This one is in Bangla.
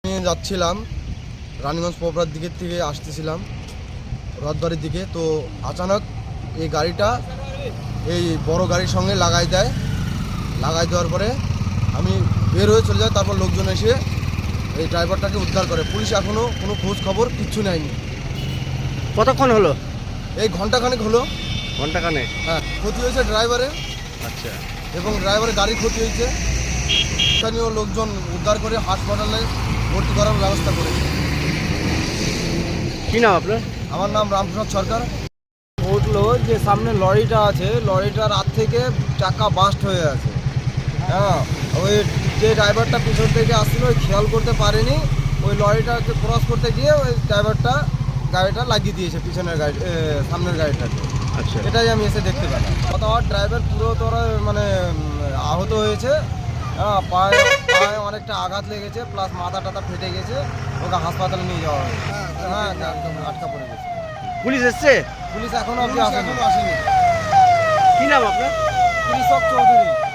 আমি যাচ্ছিলাম রানীগঞ্জ পোপড়ার দিকের থেকে আসতেছিলাম রথবাড়ির দিকে, তো আচানক এই গাড়িটা এই বড় গাড়ির সঙ্গে লাগাই দেওয়ার পরে আমি বের হয়ে চলে যাই। তারপর লোকজন এসে এই ড্রাইভারটাকে উদ্ধার করে। পুলিশ এখনও কোনো খোঁজ খবর কিচ্ছু নেয়নি। কতক্ষণ হলো? এই ঘন্টাখানেক হলো। ঘন্টাখানেক? হ্যাঁ, ক্ষতি হয়েছে ড্রাইভারের, আচ্ছা। এবং ড্রাইভারের গাড়ির ক্ষতি হয়েছে। স্থানীয় লোকজন উদ্ধার করে হাসপাতালে ভর্তি করার ব্যবস্থা করেছে। কি নাম আপনার? আমার নাম রামপ্রসাদ সরকার। উঠলো যে সামনে লরিটা আছে, লরিটার হাত থেকে চাকা বাস্ট হয়ে আছে। হ্যাঁ, ওই যে ড্রাইভারটা পিছন থেকে আসছিল ওই খেয়াল করতে পারেনি, ওই লরিটাকে ক্রস করতে গিয়ে ওই ড্রাইভারটা গাড়িটা লাগিয়ে দিয়েছে পিছনের গাড়ি, সামনের গাড়িটাকে। আচ্ছা। এটাই আমি এসে দেখতে পেলাম। অথবা ড্রাইভার পুরো তোরা মানে আহত হয়েছে। হ্যাঁ, পায়ে অনেকটা আঘাত লেগেছে, প্লাস মাথা টাথা ফেটে গেছে। ওকে হাসপাতালে নিয়ে যাওয়া হয়েছে। হ্যাঁ, আটকা পড়ে গেছে। পুলিশ এসছে? পুলিশ এখনো অব্দি আসেনি। কি নাম আপনার? কৃষক চৌধুরী।